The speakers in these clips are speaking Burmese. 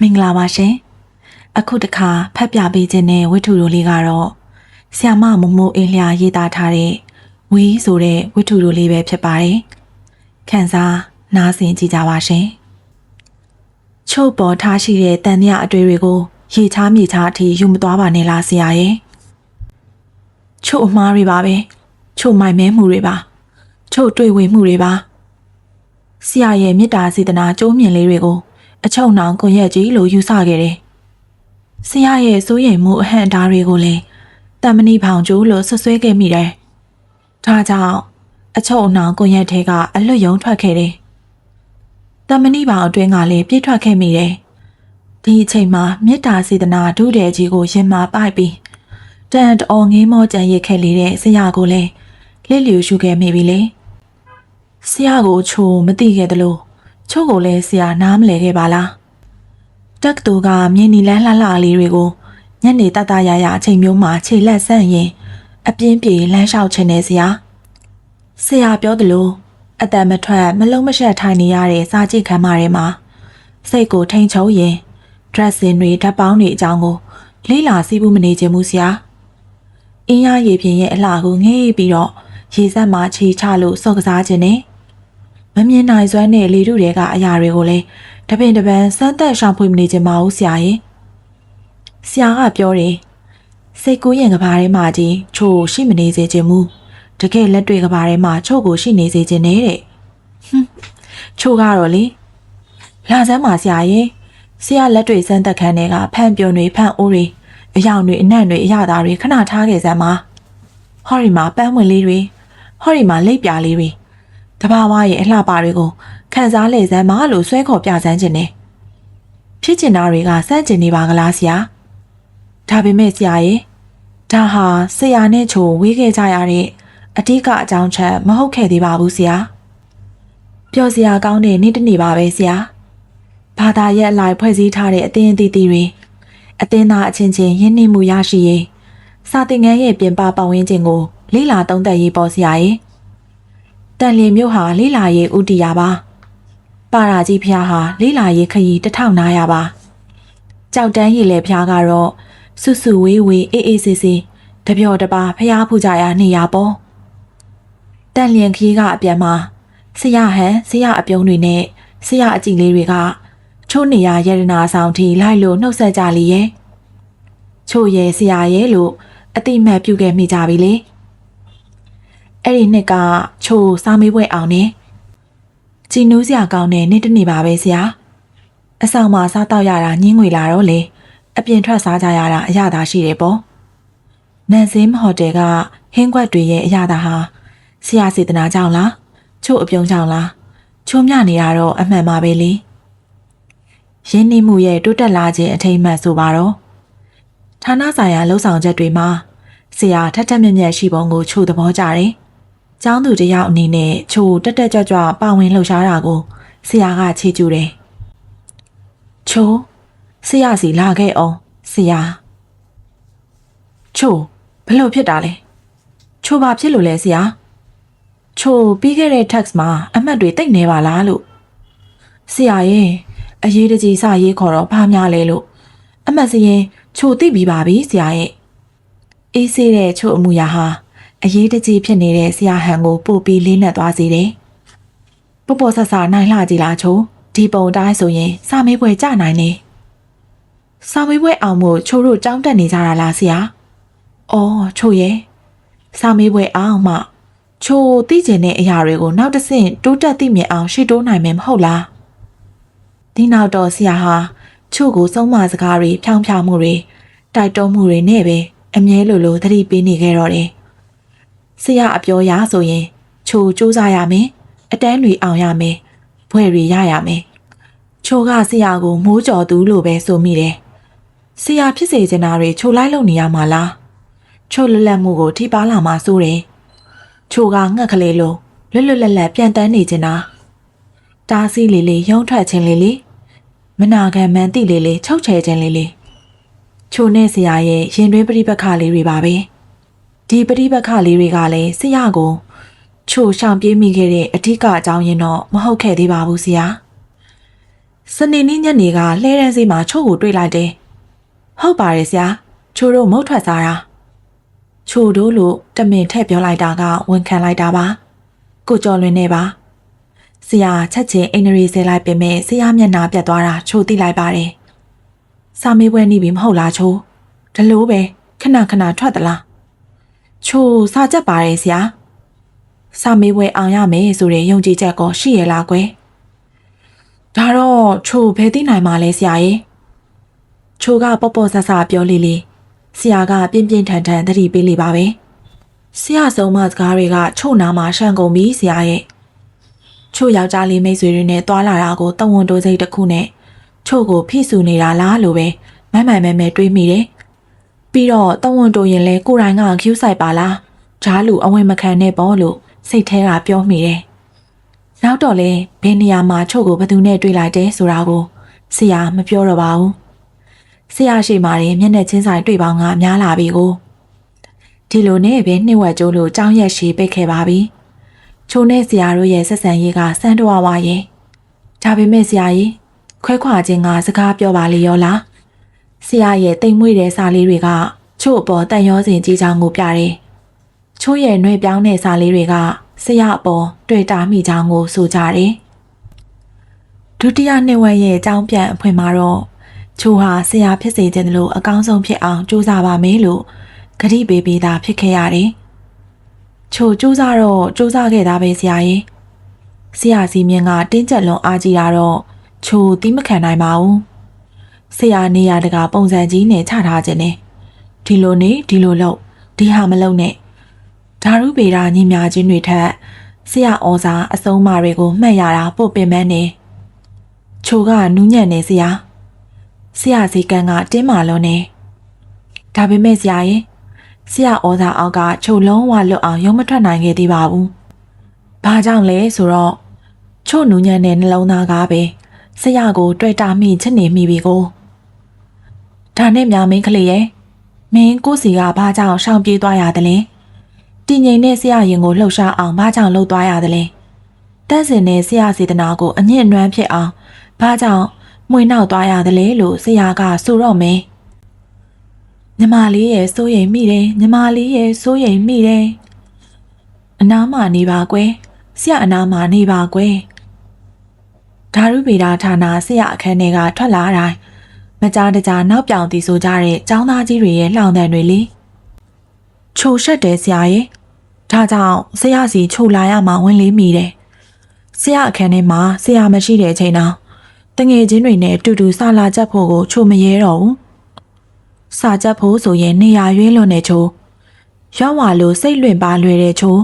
မင်္ဂလာပါရှင်အခုတခါဖတ်ပြပေးခြင်းနဲ့ဝတ္ထုတို့လေးကတော့ဆ iam မမိုးအေးလျာရေးသားထားတဲ့ဝီးဆိုတဲ့ဝတ္ထုတို့လေးပဲဖြစ်ပါတယ်ခန်းစားနားဆင်ကြည့်ကြပါရှင်ချို့ပေါ်ထားရှိတဲ့တန်မြအတွေ့တွေကိုရေချားမြေချားအထိယူမသွားပါနဲ့လားဆရာရဲ့ချို့အမှားတွေပါပဲချို့မိုင်မဲမှုတွေပါချို့တွေ့ဝေမှုတွေပါဆရာရဲ့မေတ္တာစေတနာကြိုးမြင်လေးတွေကိုအချုံနှောင်ကွန်ရက်ကြီးလို့ယူဆခဲ့တယ်ဆရာရဲ့စိုးရိမ်မှုအဟန့်အတားတွေကိုလည်းတမဏိဖောင်ကျိုးလို့ဆွဆွဲခဲ့မိတယ်ဒါကြောင့်အချုံနှောင်ကွန်ရက်ထဲကအလွတ်ယုံထွက်ခဲ့တယ်တမဏိဖောင်အတွင်းကလည်းပြည့်ထွက်ခဲ့မိတယ်ဒီအချိန်မှာမေတ္တာစေတနာဒုတဲ့ကြီးကိုရင်မာပိုက်ပြီးတန်တော်ငေးမောကြံရစ်ခဲ့လေတဲ့ဆရာကိုလည်းလက်လျူရှုခဲ့မိပြီလေဆရာကိုချိုမသိခဲ့သလိုချို့ကိုလည်းဆရာနားမလဲခဲ့ပါလားတက်တူကမြင်းနီလန်းလှလှလေးတွေကိုညနေတတရရအချိန်မျိုးမှာခြေလက်ဆန့်ရင်အပြင်းပြေလမ်းလျှောက်ချင်နေဆရာပြောသလိုအတန်မထွက်မလုံးမရှက်ထိုင်နေရတဲ့စာကြည့်ခန်းမထဲမှာစိတ်ကိုထိန်ချုံရင် dressing တွေဓာတ်ပေါင်းတွေအကြောင်းကိုလေးလာစီးဘူးမနေခြင်းမူဆရာအင်းရရေပြင်ရဲ့အလှကိုငေးပြီးတော့ရေစက်မှာခြေချလို့စော့ကစားခြင်းနဲ့မမြင်နိုင်စွမ်းတဲ့လေထုတွေကအရာတွေကိုလည်းတပင်တပန်းစမ်းသက်ရှောင်ဖွေမနေခြင်းမဟုတ်ဆရာရဲ့ဆရာကပြောတယ်စိတ်ကူးရင်ကဘာထဲမှာကြီးချို့ရှိမနေစေခြင်းမူတကယ်လက်တွေကဘာထဲမှာချို့ကိုရှိနေစေခြင်းနဲ့တဲ့ချို့ကတော့လေလာစမ်းပါဆရာရဲ့ဆရာလက်တွေစမ်းသက်ခန်းတွေကဖန်ပြုံတွေဖန်အိုးတွေအယောင်တွေအနံ့တွေအရသာတွေခဏထားခဲ့စမ်းပါဟော်ရီမှာပန်းဝင်လေးတွေဟော်ရီမှာလိပ်ပြာလေးတွေတဘာဝရဲ့အလှပတွေကိုခန်းစားလေစမ်းမလို့ဆွဲခေါ်ပြစမ်းခြင်းနဲ့ဖြစ်ကျင်တာတွေကစမ်းကျင်နေပါကလားဆရာဒါပေမဲ့ဆရာရဲ့ဒါဟာဆရာနဲ့ချိုဝေးခဲ့ကြရတဲ့အဓိကအကြောင်းချက်မဟုတ်ခဲ့သေးပါဘူးဆရာပျော်စရာကောင်းတဲ့နေ့တစ်နေ့ပါပဲဆရာဘာသာရဲ့အလိုက်ဖွဲ့စည်းထားတဲ့အသင်းအသီးတွေအသင်းသားအချင်းချင်းရင်းနှီးမှုရရှိရေးစာသင်ခန်းရဲ့ပြင်ပပတ်ဝန်းကျင်ကိုလေးလာသုံးသပ်ရေးပေါ်ဆရာရဲ့တန်လျင်မြို့ဟာလေးလာရေးဥတီယာပါပါရာကြီးဖျားဟာလေးလာရေးခရီး1900ပါကြောက်တန်းရည်လေဖျားကတော့စုစုဝေးဝေးအေးအေးဆေးဆေးတပြော့တပါဖျားဖူးကြရနေရပေါ့တန်လျင်ခရီးကအပြန်မှာဆရာဟန်ဆရာအပြုံးတွေနဲ့ဆရာအကြည့်လေးတွေကချို့နေရရတနာဆောင်ထီလိုက်လို့နှုတ်ဆက်ကြလေရဲ့ချို့ရဲ့ဆရာရဲ့လို့အတိမတ်ပြုခဲ့မိကြပြီလေအဲ့ဒီနှစ်ကချို့စားမေးပွဲအောင်နေကြည်နူးစရာကောင်းတဲ့နေ့တစ်နေ့ပါပဲဆရာအဆောင်မှာစားတော့ရတာညင်းငွေလာတော့လေအပြင်ထွက်စားကြရတာအရသာရှိတယ်ပေါ့နန်စင်းဟိုတယ်ကဟင်းခွက်တွေရဲ့အရသာဟာဆရာစေတနာကြောင့်လားချို့အပြုံးကြောင့်လားချုံမြနေရတော့အမှန်ပါပဲလေရင်းနှီးမှုရဲ့တိုးတက်လာခြင်းအထိမ်းအမှတ်ဆိုပါတော့ဌာနဆိုင်ရာလှုပ်ဆောင်ချက်တွေမှာဆရာထက်ထက်မြက်မြက်ရှိပုံကိုချို့သဘောကျတယ်။ကျောင်းသူတယောက်အနေနဲ့ချို့တက်တက်ကြွကြွပါဝင်လှုပ်ရှားတာကိုဆရာကချီးကျူးတယ်။ချို့ဆရာစီလာခဲ့အောင်ဆရာချို့ဘလို့ဖြစ်တာလဲ။ချို့ဘာဖြစ်လို့လဲဆရာ။ချို့ပြီးခဲ့တဲ့ text မှာအမှတ်တွေတိတ်နေပါလားလို့ဆရာရဲ့အရေးတကြီးစရေးခေါ်တော့ဘာများလဲလို့အမှတ်စရင်ချို့သိပြီးပါပြီဆရာရဲ့အေးဆေးတဲ့ချို့အမူအရာဟာအရေးတကြီးဖြစ်နေတဲ့ဆရာဟန်ကိုပို့ပြီးလေးနက်သွားစေတယ်ပေါ့ပေါ့ဆဆနိုင်လှကြည်လားချို့ဒီပုံတိုင်းဆိုရင်စာမေးပွဲကြနိုင်နေစာမေးပွဲအောင်မို့ချို့တို့ကြောင်းတက်နေကြတာလားဆရာအော်ချို့ရဲ့စာမေးပွဲအောင်မှချို့သိကျင်တဲ့အရာတွေကိုနောက်တစ်ဆင့်တိုးတက်သိမြင်အောင်ရှေ့တိုးနိုင်မယ်မဟုတ်လားဒီနောက်တော့ဆရာဟာချို့ကိုစုံမစကားတွေဖြောင်းဖြောင်းမှုတွေတိုက်တွန်းမှုတွေနဲ့ပဲအမြဲလိုသတိပေးနေခဲ့တော့တယ်ဆရာအပြောရဆိုရင်ချို့စူးစမ်းရမယ်အတန်းတွေအောင်ရမယ်ဘွဲ့တွေရရမယ်ချို့ကဆရာကိုမိုးကြော်သူလို့ပဲဆိုမိတယ်ဆရာဖြစ်စေချင်တာတွေချို့လိုက်လုပ်နေရမှာလားချို့လွတ်လပ်မှုကိုထိပါလာမှစိုးတယ်ချို့ကငှက်ကလေးလိုလွတ်လွတ်လပ်လပ်ပြန်တန်းနေချင်တာတားဆီးလေးလေးရုံထွက်ခြင်းလေးလေးမနာခံမှန်တိလေးလေးချုပ်ချယ်ခြင်းလေးလေးချိုနဲ့ဆရာရဲ့ရင်တွင်းပရိပက္ခလေးတွေပါပဲဒီပရိပက္ခလေးတွေကလည်းဆရာကိုချိုရှောင်ပြေးမိခဲ့တဲ့အထူးအကြောင်းရင်းတော့မဟုတ်ခဲ့သေးပါဘူးဆရာဆ နေနေ့ညနေကလှဲတန်းစီမှာချို့ကိုတွေ့လိုက်တယ်ဟုတ်ပါတယ်ဆရာချို့တို့မုတ်ထွက်စားတာချို့တို့လို့တမင်ထည့်ပြောလိုက်တာကဝန်ခံလိုက်တာပါကိုကျော်လွင်နေပါဆရာချက်ချင်းအိန္ဒြေဆဲလိုက်ပေမဲ့ဆရာမျက်နှာပြတ်သွားတာချို့သိလိုက်ပါတယ်စာမေးပွဲနေပြီမဟုတ်လားချို့ဒီလိုပဲခဏခဏထွက်သလားချို့စာချက်ပါတယ်ဆရာစာမေးပွဲအောင်ရမယ်ဆိုတဲ့ယုံကြည်ချက်ကိုရှိရလားကွယ်ဒါတော့ချို့ဘယ်သိနိုင်မှာလဲဆရာရဲ့ချို့ကပေါ့ပေါ့ဆဆပြောလေးဆရာကပြင်းပြင်းထန်ထန်သတိပေးလေပါပဲဆရာဆုံးမစကားတွေကချို့နာမှာရှန်ကုန်ပြီဆရာရဲ့ချို့ယောက်ျားလေးမိတ်ဆွေတွေနဲ့တွာလာတာကိုတဝန်တိုးစိတ်တစ်ခုနဲ့ချို့ကိုဖိဆူနေတာလားလို့ပဲမမှန်မဲတွေးမိတယ်ပြီးတော့တဝန်တိုးရင်လဲကိုယ်တိုင်ကခူးဆိုင်ပါလားဓားလူအဝင်မခံနဲ့ပေါ့လို့စိတ်ထဲကပြောမိတယ်နောက်တော့လဲဘယ်နေရာမှာချို့ကိုဘယ်သူနဲ့တွေ့လိုက်တယ်ဆိုတာကိုဆရာမပြောတော့ပါဘူးဆရာရှိမှရင်မျက်နှာချင်းဆိုင်တွေ့ပေါင်းကများလာပြီကိုဒီလိုနဲ့ပဲနှိမ့်ဝက်ကျိုးလို့ကြောင်းရက်ရှည်ပိတ်ခဲ့ပါပြီချိုးနဲ့ဆရာတို့ရဲ့ဆက်ဆံရေးကစမ်းတော်ဝါရဲ့ဒါပေမဲ့ဆရာကြီးခွဲခွာခြင်းကစကားပြောပါလေရောလားဆရာရဲ့တိမ်မွေ့တဲ့စာလေးတွေကချို့အပေါ်တန်ရောစင်ကြီးချောင်းကိုပြတယ်ချို့ရဲ့နှွေပြောင်းတဲ့စာလေးတွေကဆရာအပေါ်တွေ့တာမိချောင်းကိုဆိုကြတယ်ဒုတိယနှစ်ဝက်ရဲ့အကြောင်းပြန်အဖွင့်မှာတော့ချိုးဟာဆရာဖြစ်စေခြင်းလို့အကောင်းဆုံးဖြစ်အောင်ကြိုးစားပါမယ်လို့ဂတိပေးပြီးသားဖြစ်ခဲ့ရတယ်ချို့ကြိုးစားတော့ကြိုးစားခဲ့တာပဲဆရာကြီးဆရာစီမြင့်ကတင်းကျပ်လွန်အားကြီးတာတော့ချို့တီးမခံနိုင်ပါဘူးဆရာနေရတကပုံစံကြီးနဲ့ချထားခြင်းနဲ့ဒီလိုနေဒီလိုလုပ်ဒီဟာမလုပ်နဲ့ဓာရုပေတာညီမြချင်းတွေထက်ဆရာဩဇာအဆုံးအမတွေကိုမှတ်ရတာပို့ပင်ပန်းနေချို့ကနူးညံ့နေဆရာစီကံကတင်းမာလုံးနေဒါပေမဲ့ဆရာရင်ဆရာဩဇာအောက်ကချို့လုံးဝလွတ်အောင်ရုံမထွက်နိုင်ခဲ့သေးပါဘူး။ဘာကြောင့်လဲဆိုတော့ချို့နူးညံ့တဲ့နှလုံးသားကပဲဆရာကိုတွေ့တာမိချစ်နေမိပြီကို။ဒါနဲ့များမင်းကလေးရဲ့မင်းကိုစီကဘာကြောင့်ရှောင်ပြေးသွားရသလဲ။တည်ငြိမ်တဲ့ဆရာရင်ကိုလှုပ်ရှားအောင်ဘာကြောင့်လှုပ်သွားရသလဲ။တန့်စင်တဲ့ဆရာစေတနာကိုအညစ်အနွမ်းဖြစ်အောင်ဘာကြောင့်မွေနောက်သွားရသလဲလို့ဆရာကဆိုတော့မယ်ညီမလေးရဲ့စိုးရိမ်မိတယ်ညီမလေးရဲ့စိုးရိမ်မိတယ်အနားမှာနေပါကွယ်ဆရာအနားမှာနေပါကွယ်ဓာရုပေတာဌာနဆရာအခန်းထဲကထွက်လာတိုင်းမကြားတကြားနောက်ပြောင်တီဆိုကြတဲ့ចောင်းသားကြီးတွေရဲ့လှောင်တံတွေလေချိုရှက်တယ်ဆရာရဲ့ဒါကြောင့်ဆရာစီချိုလာရမှဝင်လေးမိတယ်ဆရာအခန်းထဲမှာဆရာမရှိတဲ့အချိန်တော့တငယ်ချင်းတွေနဲ့တူတူဆလာချက်ဖို့ကိုချိုမရဲတော့ဘူးစာချက်ဖို့ဆိုရင်နေရာရွေးလွန်နေချိုရောက်ဝါလို့စိတ်လွင်ပါလွယ်တဲ့ချို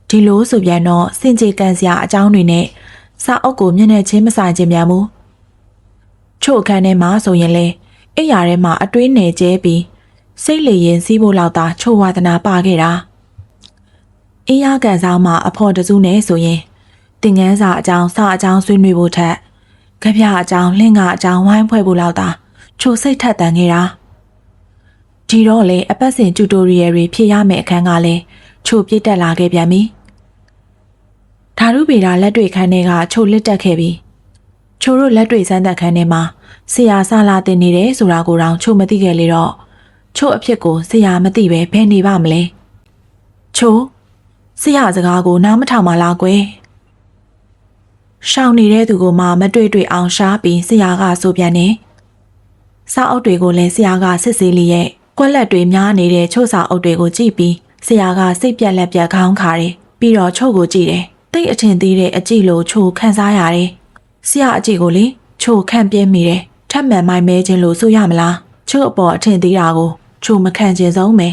ဒီလိုဆိုပြန်တော့စင်ကြေကန်စရာအကြောင်းတွေနဲ့စာအုပ်ကိုမျက်နှာချင်းမဆိုင်ခြင်းများမှုချို့အခန်းထဲမှာဆိုရင်လေအိယာထဲမှာအတွင်းနယ်ကျဲပြီးစိတ်လေရင်စီးဖို့လောက်သာချို့ဝါသနာပါခဲ့တာအေးရကန်ဆောင်မှာအဖော်တစုနဲ့ဆိုရင်တင်ငန်းစာအကြောင်းစာအကြောင်းဆွေးနွေးဖို့ထက်ကြပြအကြောင်းလင့်ကအကြောင်းဝိုင်းဖွဲ့ဖို့လောက်သာချို့စိတ်ထက်တန်ခဲ့တာဒီတော့လေအပတ်စဉ်ကျူတိုရီယယ်တွေဖြည့်ရမယ့်အခန်းကလည်းချို့ပြစ်တက်လာခဲ့ပြန်ပြီဓာရုပေတာလက်တွေခန်းထဲကချို့လစ်တက်ခဲ့ပြီချို့တို့လက်တွေစမ်းသက်ခန်းထဲမှာဆရာဆလာတင်နေတယ်ဆိုတာကိုတောင်ချို့မသိခဲ့လေတော့ချို့အဖြစ်ကိုဆရာမသိပဲဘယ်နေပါမလဲချို့ဆရာစကားကိုနားမထောင်ပါလားကွယ်ရှောင်းနေတဲ့သူကိုမှမတွေ့အောင်ရှားပြီးဆရာကဆိုပြန်နေစာအုပ်တွေကိုလည်းဆရာကစစ်ဆေးလျက်ကွက်လက်တွေများနေတဲ့ချို့စာအုပ်တွေကိုကြည့်ပြီးဆရာကစိတ်ပြက်လက်ပြက်ခေါင်းခါတယ်ပြီးတော့ချို့ကိုကြည့်တယ်တိတ်အထင်သေးတဲ့အကြည့်လို့ချို့ခန်းစားရတယ်ဆရာအကြည့်ကိုလေချို့ခန့်ပြဲမိတယ်ထပ်မှန်မိုင်းမဲခြင်းလို့ဆိုရမလားချို့အပေါ်အထင်သေးတာကိုချို့မခံချင်ဆုံးပဲ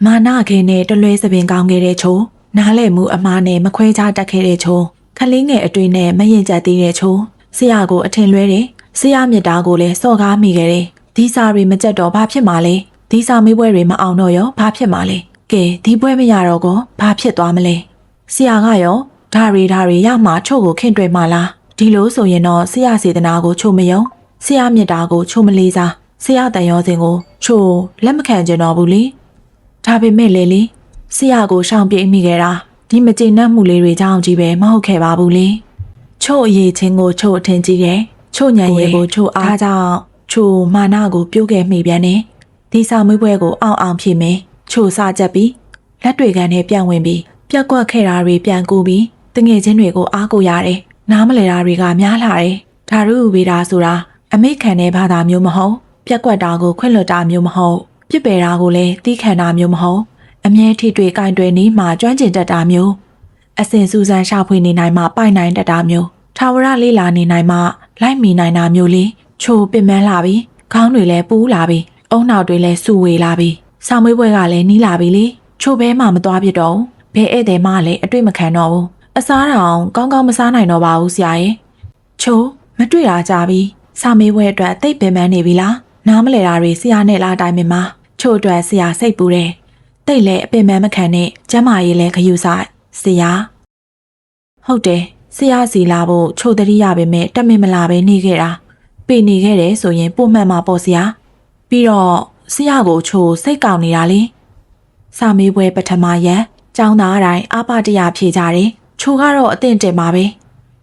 မာနခင်းနဲ့တလွဲစပင်ကောင်းခဲ့တဲ့ချို့နားလည်မှုအမှားနဲ့မခွဲခြားတတ်ခဲ့တဲ့ချို့ခလေးငယ်အတွေ့နဲ့မရင်ကျက်သေးတဲ့ချို့ဆရာကိုအထင်လွဲတယ်ဆရာမြတ်တာကိုလည်းစော့ကားမိခဲ့တယ်ဒီစာတွေမကြက်တော့ဘာဖြစ်မှာလဲဒီစာမေးပွဲတွေမအောင်တော့ရောဘာဖြစ်မှာလဲကဲဒီပွဲမရတော့ကောဘာဖြစ်သွားမလဲဆရာကရောဓာရီရမှချို့ကိုခင့်တွေ့မှလားဒီလိုဆိုရင်တော့ဆရာစေတနာကိုချို့မယုံဆရာမြတ်တာကိုချို့မလေးစားဆရာတန်ရောစင်ကိုချို့လက်မခံကြတော့ဘူးလေဒါပေမဲ့လေဆရာကိုရှောင်ပြေးမိခဲ့တာဒီမကျေနပ်မှုလေးတွေကြောင့်ကြီးပဲမဟုတ်ခဲ့ပါဘူးလေချို့အရေးချင်းကိုချို့အထင်ကြီးတယ် ချို့ညံရဲကိုချို့အားကြောင့်ချို့မာနကိုပြုတ်ခဲ့မိပြန်နေဒီစာမွေးပွဲကိုအောင်ဖြစ်မယ်ချို့စားချက်ပြီးလက်တွေကန်နဲ့ပြန်ဝင်ပြီးပြက်ကွက်ခဲ့တာတွေပြန်ကူပြီးတငယ်ချင်းတွေကိုအားကိုရတယ်နားမလဲတာတွေကများလာတယ်ဓာရုဝေဒာဆိုတာအမိခံတဲ့ဘာသာမျိုးမဟုတ်ပြက်ကွက်တာကိုခွင့်လွှတ်တာမျိုးမဟုတ်ပြစ်ပယ်တာကိုလည်းတီးခံတာမျိုးမဟုတ်အမြဲထိတွေ့ကင်တွယ်နေမှကျွမ်းကျင်တတ်တာမျိုးအစဉ်စူးစမ်းရှာဖွေနေနိုင်မှပိုင်နိုင်တတ်တာမျိုးထာဝရလေးလာနေနိုင်မှလိုက်မိနိုင်တာမျိုးလေးချိုးပင်ပန်းလာပြီးခေါင်းတွေလည်းပူးလာပြီးအုံနောက်တွေလည်းဆူဝေလာပြီးဆောင်းမွေးပွဲကလည်းနီးလာပြီလေချိုးဘဲမှမသွားပြတော့ဘဲဧည့်သည်မှလည်းအတွေ့မခံတော့ဘူးအစားတောင်ကောင်းကောင်းမစားနိုင်တော့ပါဘူးဆရာရဲ့ချိုးမတွေ့တာကြပြီဆောင်းမွေးပွဲအတွက်သိပ်ပင်ပန်းနေပြီလားနားမလဲတာတွေဆရာနဲ့လားတိုင်းမှာချိုးအတွက်ဆရာစိတ်ပူတယ်တိတ်လည်းအပင်ပန်းမခံနဲ့ကျမ်းမာရေးလည်းခယူဆိုင်ဆရာဟုတ်တယ်ဆရာစီလာဖို့ချိုတတိရပေမဲ့တက်မင်မလာပဲနေခဲ့တာပေနေခဲ့တယ်ဆိုရင်ပို့မှန်မှာပေါ့ဆရာပြီးတော့ဆရာကိုချိုစိတ်ကောက်နေတာလေစာမေးပွဲပထမရက်ကျောင်းသားအတိုင်းအပတရဖြေကြတယ်ချိုကတော့အသင့်တင်ပါပဲ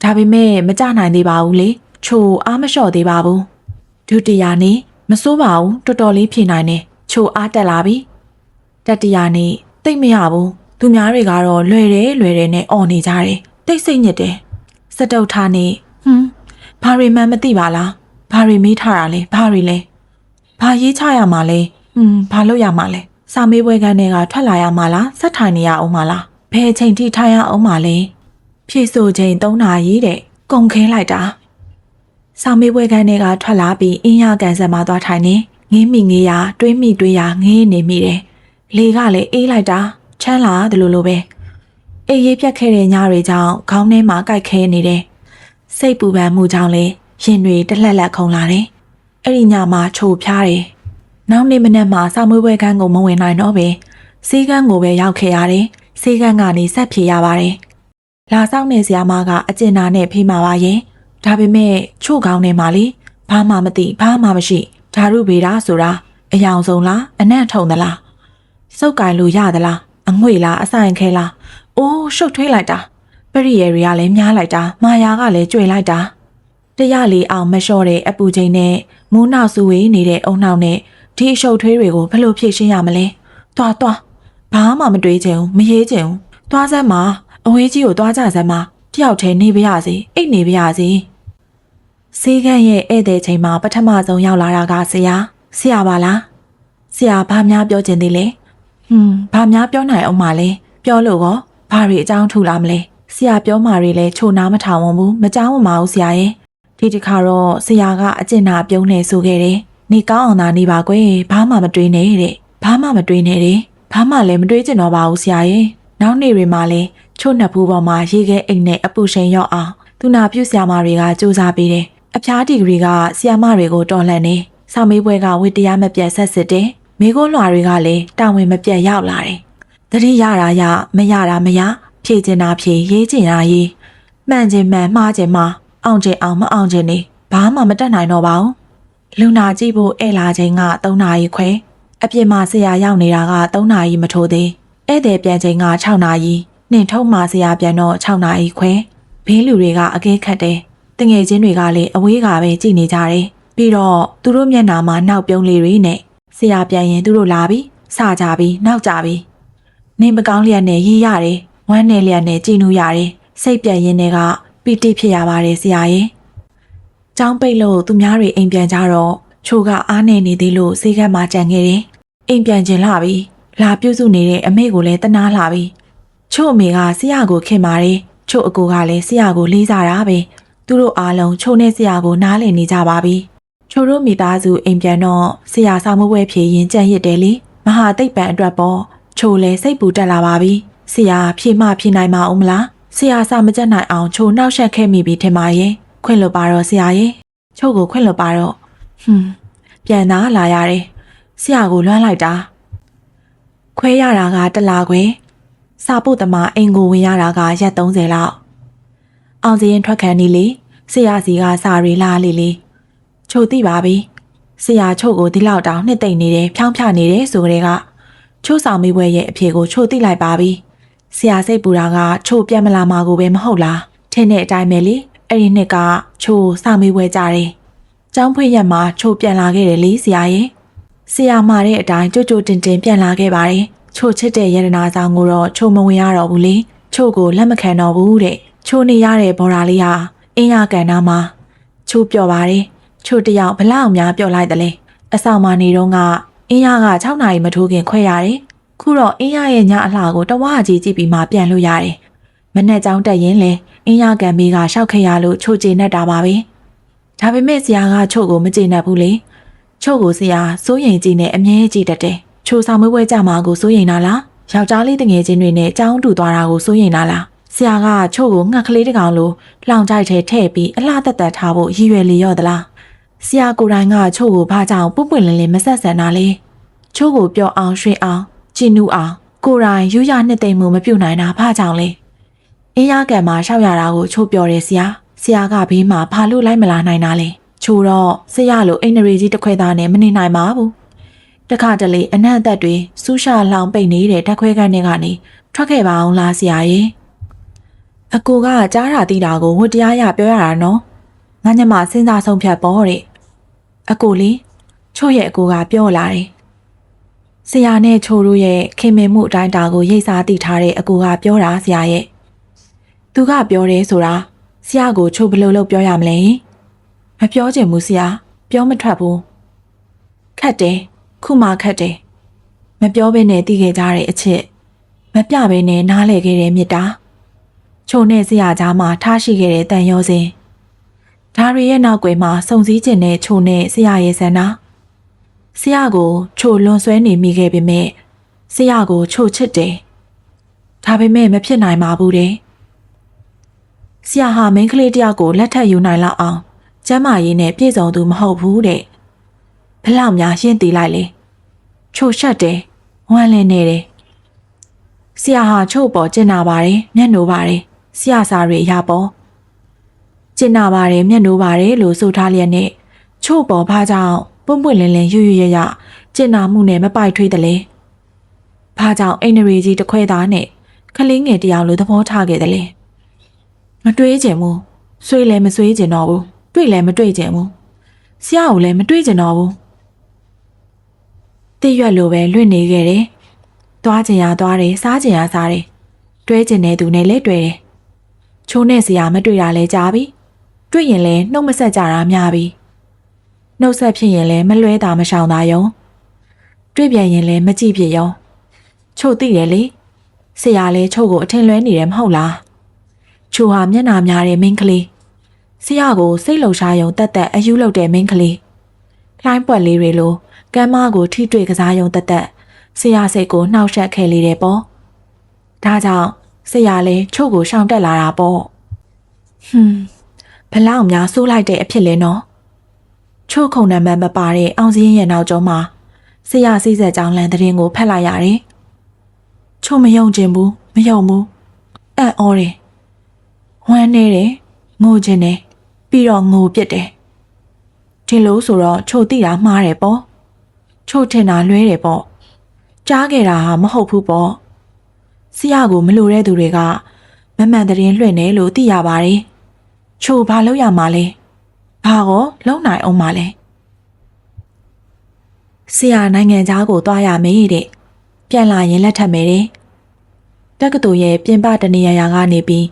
ဒါပေမဲ့မကြနိုင်သေးပါဘူးလေချိုအားမလျှော့သေးပါဘူးဒုတိယနေ့မစိုးပါဘူးတော်တော်လေးဖြေနိုင်တယ်ချိုအားတက်လာပြီတတိယနေ့တိတ်မရဘူးသူများတွေကတော့လွယ်တယ်နဲ့អော်နေကြတယ်တိတ်စိတ်ညစ်တယ်စတုတ်ထားနေဘာရီမှန်းမသိပါလားဘာရီမေးထားတာလဲဘာရီလဲဘာရေးချရမှာလဲဘာလုပ်ရမှာလဲစာမေးပွဲခန်းထဲကထွက်လာရမှာလားဆက်ထိုင်နေရအောင်မလားဘယ်ချိန်ထိထိုင်ရအောင်မလဲဖြည့်ဆိုချိန်3နာရီတဲ့ကုန်ခဲလိုက်တာစာမေးပွဲခန်းထဲကထွက်လာပြီးအင်းရကန်ဆက်မှာသွားထိုင်နေငေးမိငေးရတွေးမိတွေးရငေးနေမိတယ်လေကလည်းအေးလိုက်တာချမ်းလာတယ်လို့ပဲအေးရေးပြတ်ခဲ့တဲ့ညတွေကြောင့်ခေါင်းထဲမှာကြိုက်ခဲနေတယ်စိတ်ပူပန်မှုကြောင့်လည်းရင်တွေတလှက်လက်ခုန်လာတယ်အဲ့ဒီညမှာချိုဖျားတယ်နောက်နေ့မနက်မှာစာမွေးပွဲခန်းကိုမဝင်နိုင်တော့ပဲစီးကန်းကိုပဲရောက်ခဲ့ရတယ်စီးကန်းကနေဆက်ဖြေရပါတယ်လာဆောင်နေစရာမကအကျဉ်းနာနဲ့ဖိမှာပါရဲ့ဒါပေမဲ့ချို့ကောင်းနေမှာလေဘာမှမသိဘာမှမရှိဓာရုဗေဒဆိုတာအယောင်ဆုံးလားအနံ့ထုံသလားစုပ်ကင်လို့ရသလားအငွေလားအဆိုင်ခဲလားအိုးရှုပ်ထွေးလိုက်တာပရိယေတွေကလည်းများလိုက်တာမာယာကလည်းကျွေလိုက်တာတရားလီအောင်မလျှော့တဲ့အပူချိန်နဲ့မူးနောက်ဆူဝေးနေတဲ့အုံနောက်နဲ့ဒီအရှုပ်ထွေးတွေကိုဘယ်လိုဖြည့်ရှင်းရမလဲသွားဘာမှမတွေးချင်ဘူးမရေးချင်ဘူးသွားစမ်းမှာအဝေးကြီးကိုသွားကြစမ်းမှာတယောက်တည်းနေပါရစေအိတ်နေပါရစေစေကန်းရဲ့ဧည့်သည်ချိန်မှာပထမဆုံးရောက်လာတာကဆရာပါလားဆရာဘာများပြောချင်သေးလဲဘာများပြောနိုင်အောင်မလဲပြောလို့ကောဘာတွေအကြောင်းထူလာမလဲဆရာပြောမှတွေလဲချိုနားမထောင်ဝဘူးမကြောက်မအောင်ဆရာရဲ့ဒီတစ်ခါတော့ဆရာကအကျင့်နာပြုံးနေဆိုခဲ့တယ်နေကောင်းအောင်သာနေပါကွယ်ဘာမှမတွေးနဲ့တဲ့ဘာမှမတွေးနဲ့တဲ့ဘာမှလည်းမတွေးကျင်တော့ပါဘူးဆရာရဲ့နောက်နေ့တွေမှာလဲချို့နှစ်ဖူးပေါ်မှာရေခဲအိမ်နဲ့အပူရှိန်ရောက်အောင်သူနာပြုဆရာမတွေကစူးစမ်းပေးတယ်အဖျားဒီဂရီကဆရာမတွေကိုတော်လှန်နေစာမေးပွဲကဝတ္တရားမပြတ်ဆက်စစ်တယ်မိခိုးလွှာတွေကလည်းတာဝန်မပြတ်ရောက်လာတယ်တတိရတာရမရတာမရဖြည့်ချင်တာဖြည့်ရေးချင်တာရေးမှန်ချင်မှန်မှားချင်မှားအောင်ချင်အောင်မအောင်ချင်နေဘာမှမတတ်နိုင်တော့ပါဘူးလူနာကြည့်ဖို့ဧည့်လာချိန်က3နာရီခွဲအပြင်မှာဆရာရောက်နေတာက3နာရီမထိုးသေးဧည့်သည်ပြန်ချိန်က6နာရီနှင်ထုံးမှာဆရာပြန်တော့6နာရီခွဲဘေးလူတွေကအကဲခတ်တယ်တငယ်ချင်းတွေကလည်းအဝေးကပဲကြည်နေကြတယ်ပြီးတော့သူတို့မျက်နှာမှာနောက်ပြုံးလေးတွေနဲ့ဆရာပြန်ရင်သူတို့လာပြီးစကြပြီးနောက်ကြပြီးနေမကောင်းလျက်နဲ့ရေးရတယ်ဝမ်းနေလျက်နဲ့ကြည်နူးရတယ်စိတ်ပြက်ရင်းတွေကပီတိဖြစ်ရပါတယ်ဆရာရဲ့ကျောင်းပိတ်လို့သူများတွေအိမ်ပြန်ကြတော့ချိုကအားနေနေသေးလို့ဈေးကမှကြံခဲ့တယ်အိမ်ပြန်ကျင်လာပြီလာပြုစုနေတဲ့အမေကိုလည်းတနာလာပြီချို့အမေကဆရာကိုခင်ပါတယ်ချို့အကိုကလည်းဆရာကိုလေးစားတာပဲသူတို့အားလုံးချိုနဲ့ဆရာကိုနားလည်နေကြပါပြီချိုတို့မိသားစုအိမ်ပြန်တော့ဆရာစာမွေးပွဲဖြေရင်ကြံ့ရစ်တယ်လေမဟာသိပ္ပံအတွက်ပေါ့ချိုလည်းစိတ်ပူတက်လာပါပြီဆရာဖြေမှဖြေနိုင်မအောင်မလားဆရာစာမကြက်နိုင်အောင်ချိုနှောက်ယှက်ခဲ့မိပြီထင်ပါရဲ့ခွင့်လွတ်ပါတော့ဆရာရဲ့ချိုကိုခွင့်လွတ်ပါတော့ပြန်သားလာရတယ်ဆရာကိုလွှမ်းလိုက်တာခွဲရတာကတလားခွဲစာပုတ်သမားအိမ်ကိုဝင်ရတာကရက်30လောက်အောင်စရင်ထွက်ခံနေလေဆရာစီကစာရီလာလေချိုသိပါပြီဆရာချို့ကိုဒီလောက်တောင်နှစ်သိမ့်နေတယ်ဖြောင်းဖြနေတယ်ဆိုကြတဲ့ကချို့ဆောင်မိဘရဲ့အဖေကိုချို့သိလိုက်ပါပြီဆရာစိတ်ပူတာကချို့ပြန်မလာမှာကိုပဲမဟုတ်လားထင်းတဲ့အတိုင်းပဲလေ အဲ့ဒီနှစ်ကချိုစာမေးပွဲကြတယ်။ကျောင်းဖွင့်ရက်မှာချိုပြန်လာခဲ့တယ်လေဆရာရဲ့။ဆရာမှာတဲ့အတိုင်းကြိုကြိုတင်တင်ပြန်လာခဲ့ပါတယ်။ချိုချစ်တဲ့ရတနာဆောင်ကိုတော့ချိုမဝင်ရတော့ဘူးလေ။ချိုကိုလက်မခံတော့ဘူးတဲ့။ချိုနေရတဲ့ဘော်ဒါလေးဟာအင်းရကန်နာမှာချိုပြောပါတယ်။ချိုတယောက်ဘလောက်များပြောလိုက်တယ်လေ။အဆောင်မှာနေတော့ကအင်းရက6နာရီမထိုးခင်ခွဲရတယ်။ခုတော့အင်းရရဲ့ညအလှကိုတဝါကြီးကြည့်ပြီးမှပြန်လို့ရတယ်။မနဲ့ကြောင်းတက်ရင်လေအင်းရကန်မေးကရှောက်ခဲ့ရလို့ချိုကျေနပ်တာပါပဲ။ဒါပေမဲ့ဆရာကချို့ကိုမကျေနပ်ဘူးလေ။ချို့ကိုဆရာစိုးရိမ်ကြည့်နဲ့အမြဲကြည့်တတ်တယ်။ချိုဆောင်မွေးပွဲကြမှာကိုစိုးရိမ်တာလား။ယောက်ျားလေးတငယ်ချင်းတွေနဲ့ကြောင်းတူသွားတာကိုစိုးရိမ်တာလား။ဆရာကချို့ကိုငှက်ကလေးတစ်ကောင်လိုလောင်ကြိုက်ထဲထည့်ပြီးအလှသက်သက်ထားဖို့ရည်ရွယ်လျော့သလား။ဆရာကိုယ်တိုင်ကချို့ကိုဘာကြောင့်ပွပွလင်းလင်းမဆက်ဆန်တာလဲ။ချို့ကိုပြောအောင်ရွှင်အောင်ကြည်နူးအောင်ကိုယ်တိုင်ယူရနှစ်သိမ့်မှုမပြုတ်နိုင်တာဘာကြောင့်လဲ။အင်းရကန်မှာရှောက်ရတာကိုချို့ပြောတယ်ဆရာကဘေးမှာဘာလို့လိုက်မလာနိုင်တာလဲချို့တော့ဆရာလိုအိန္ဒြေကြီးတစ်ခွဲသားနဲ့မနေနိုင်ပါဘူးတခါတလေအနံ့အသက်တွေစူးရှာလောင်ပိတ်နေတဲ့ဓာတ်ခွဲခန်းထဲကနေထွက်ခဲ့ပါအောင်လားဆရာရဲ့အကူကကြားတာသိတာကိုဝတ်တရားရပြောရတာနော်ငါညမစဉ်းစားဆုံးဖြတ်ပေါ်တဲ့အကူလေးချို့ရဲ့အကူကပြောလာတယ်ဆရာနဲ့ချို့တို့ရဲ့ခင်မင်မှုအတိုင်းတာကိုရိတ်စားသိထားတဲ့အကူကပြောတာဆရာရဲ့သူကပြောတယ်ဆိုတာဆရာကိုချို့ဘယ်လိုလုပ်ပြောရမလဲမပြောချင်ဘူးဆရာပြောမထွက်ဘူးခက်တယ်ခုမှခက်တယ်မပြောဘဲနဲ့တည်ခဲ့ကြတဲ့အချက်မပြဘဲနဲ့နားလဲခဲ့တဲ့မြစ်တာချို့နဲ့ဆရာကြားမှာထားရှိခဲ့တဲ့တန်ရောစင်ဒါရီရဲ့နောက်ွယ်မှာစုံစည်းခြင်းနဲ့ချို့နဲ့ဆရာရဲ့ဆန္ဒဆရာကိုချို့လွန်ဆွဲနေမိခဲ့ပေမဲ့ဆရာကိုချို့ချစ်တယ်ဒါပေမဲ့မဖြစ်နိုင်ပါဘူးတဲ့ဆရာဟာမိန်းကလေးတယောက်ကိုလက်ထပ်ယူနိုင်လောက်အောင်ကျမ်းမာရေးနဲ့ပြည့်စုံသူမဟုတ်ဘူးတဲ့ဘလောက်များရှင်းသိလိုက်လေချို့ရှက်တယ်ဝမ်းလင်းနေတယ်ဆရာဟာချို့ပေါ်ကျင်နာပါတယ်မျက်နှိုးပါတယ်ဆရာစာတွေအရာပေါ်ကျင်နာပါတယ်မျက်နှိုးပါတယ်လို့ဆိုထားလျက်နဲ့ချို့ပေါ်ဘာကြောင့်ပွန့်ပွန့်လင်းလင်းရွရွရရကျင်နာမှုနဲ့မပိုက်ထွေးတယ်လေဘာကြောင့်အိန္ဒြေကြီးတစ်ခွဲသားနဲ့ကလေးငယ်တယောက်လိုသဘောထားခဲ့တယ်လေမတွေးချင်ဘူးဆွေးလည်းမဆွေးချင်တော့ဘူးတွေ့လည်းမတွေ့ချင်ဘူးဆရာကိုလည်းမတွေ့ချင်တော့ဘူးတည့်ရွက်လိုပဲလွင့်နေခဲ့တယ်သွားချင်ရသွားတယ်စားချင်ရစားတယ်တွဲချင်တဲ့သူနဲ့လည်းတွေ့တယ်ချိုးနဲ့ဆရာမတွေ့တာလဲကြားပြီတွေ့ရင်လည်းနှုတ်မဆက်ကြတာများပြီနှုတ်ဆက်ဖြစ်ရင်လည်းမလွဲတာမရှောင်တာယုံတွေ့ပြန်ရင်လည်းမကြည့်ဖြစ်ယုံချို့သိတယ်လေဆရာလည်းချို့ကိုအထင်လွဲနေတယ်မဟုတ်လားချိုဟာမျက်နှာများတဲ့မင်းကလေးဆရာကိုစိတ်လှုပ်ရှားယုံတက်တက်အယူလုပ်တဲ့မင်းကလေးလှိုင်းပွက်လေးတွေလိုကမ်းမကိုထိတွေ့ကစားယုံတက်တက်ဆရာစိတ်ကိုနှောက်ယှက်ခဲ့လေတယ်ပေါ့ဒါကြောင့်ဆရာလည်းချို့ကိုရှောင်တက်လာတာပေါ့ဘလောက်များဆိုးလိုက်တဲ့အဖြစ်လဲနော်ချို့ခုံနံပါတ်မပါတဲ့အောင်စင်းရဲ့နောက်ကျောမှာဆရာစိစက်ကြောင်းလန်တဲ့ရင်ကိုဖက်လိုက်ရတယ်ချို့မယုံကျင်ဘူးမယုံဘူးအံ့ဩတယ်ဝမ်းနေတယ်ငိုချင်တယ်ပြီးတော့ငိုပြစ်တယ်ဒီလိုဆိုတော့ချို့တိတာမှားတယ်ပေါ့ချို့ထင်တာလွဲတယ်ပေါ့ကြားခဲ့တာဟာမဟုတ်ဘူးပေါ့ဆရာကိုမလိုတဲ့သူတွေကမမှန်တရင်လွှင့်နေလို့သိရပါတယ်ချို့ဘာလုပ်ရမှာလဲဘာကောလုံနိုင်အောင်မလဲဆရာနိုင်ငံသားကိုသွားရမေးတဲ့ပြန်လာရင်လက်ထပ်မယ်တဲ့တက္ကသိုလ်ရဲ့ပြင်ပတနေရာကနေပြီး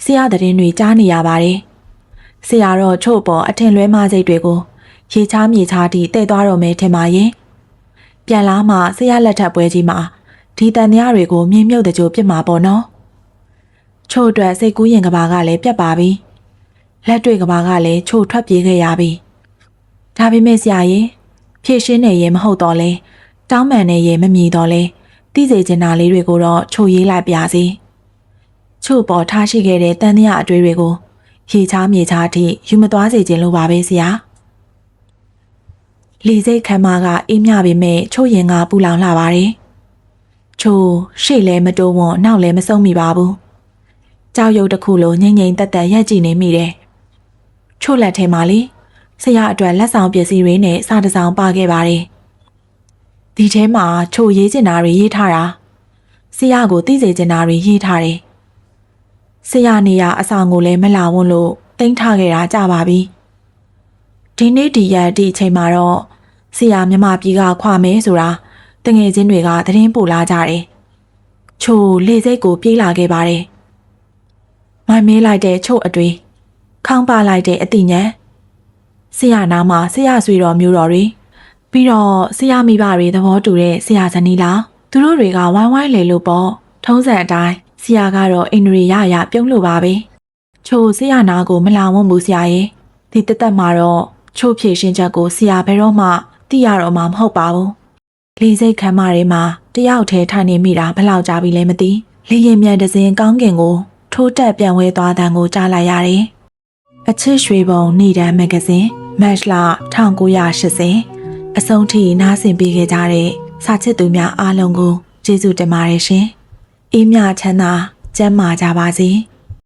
ဆရာသတင်းတွေကြားနေရပါတယ်ဆရာတော့ချို့ပေါ်အထင်လွဲမှားစိတ်တွေကိုရေချားမြေချားတီးတဲ့သွားတော့မယ်ထင်ပါရဲ့ပြန်လာမှဆရာလက်ထပ်ပွဲကြီးမှာဒီတန်တရားတွေကိုမြင်မြုပ်တဲ့ကြိုပြစ်မှာပေါ့နော်ချို့အတွက်စိတ်ကူးရင်ကဘာကလည်းပြတ်ပါပြီလက်တွေကဘာကလည်းချို့ထွက်ပြေးခဲ့ရပြီဒါပေမဲ့ဆရာရင်ဖြည့်ရှင်းနေရင်မဟုတ်တော့လဲတောင်းပန်နေရင်မမြည်တော့လဲသိစေချင်တာလေးတွေကိုတော့ချို့ရေးလိုက်ပြစီချို့ပေါ်ထားရှိခဲ့တဲ့တန်တရားအတွေ့တွေကိုရေချားမြေချားထိယူမသွားစေခြင်းလိုပါပဲဆရာလီစိတ်ခံမကအေးမြပေမဲ့ချို့ရင်ကပူလောင်လာပါတယ်ချို့ရှေ့လဲမတိုးဝွန်နောက်လဲမဆုံးမိပါဘူးကြောက်ရွံ့တစ်ခုလိုငိမ့်ငိမ့်တက်တက်ရက်ကြည့်နေမိတယ်ချို့လက်ထဲမှာလေဆရာအတွက်လက်ဆောင်ပစ္စည်းတွေနဲ့စာတစ်စောင်ပါခဲ့ပါတယ်ဒီထဲမှာချို့ရေးချင်တာတွေရေးထားတာဆရာကိုသိစေချင်တာတွေရေးထားတယ်ဆရာနေရအဆောင်ကိုလည်းမလာဝန်းလို့ တိမ့်ထခဲ့တာကြပါပြီဒီနေ့ဒီရက်ဒီအချိန်မှာတော့ဆရာမြမပြည်ကခွာမဲဆိုတာတငယ်ချင်းတွေကသတင်းပို့လာကြတယ်ချိုလေစိတ်ကိုပြေးလာခဲ့ပါတယ်မိုင်းမဲလိုက်တဲ့ချို့အတွေ့ခေါင်းပါလိုက်တဲ့အတိညာဆရာနာမှာဆရာဆွေတော်မျိုးတော်တွေပြီးတော့ဆရာမိဘတွေသဘောတူတဲ့ဆရာဇနီးလားသူတို့တွေကဝိုင်းဝိုင်းလေလို့ပေါ့ထုံးစံအတိုင်းဆရာကတော့အိန္ဒြေရရပြုံးလို့ပါပဲချိုဆရာနာကိုမလာဝန်းဘူးဆရာရဲ့ဒီတသက်မှာတော့ချိုဖြည့်ရှင်းချက်ကိုဆရာဘယ်တော့မှသိရတော့မှမဟုတ်ပါဘူးလေစိတ်ခမ်းမတွေမှာတယောက်တည်းထိုင်နေမိတာဘယ်လောက်ကြာပြီလဲမသိလေရင်မြန်တစ်စင်းကောင်းကင်ကိုထိုးတက်ပြန်ဝဲသွားတဲ့ကိုကြားလိုက်ရတယ်အချစ်ရွှေဘုံနေ့တမ်းမဂ္ဂဇင်းမတ်လ1980အဆုံးထိနားဆင်ပေးခဲ့ကြတဲ့စာချစ်သူများအားလုံးကိုကျေးဇူးတင်ပါတယ်ရှင်။အေးမြချမ်းသာကျန်းမာကြပါစေ။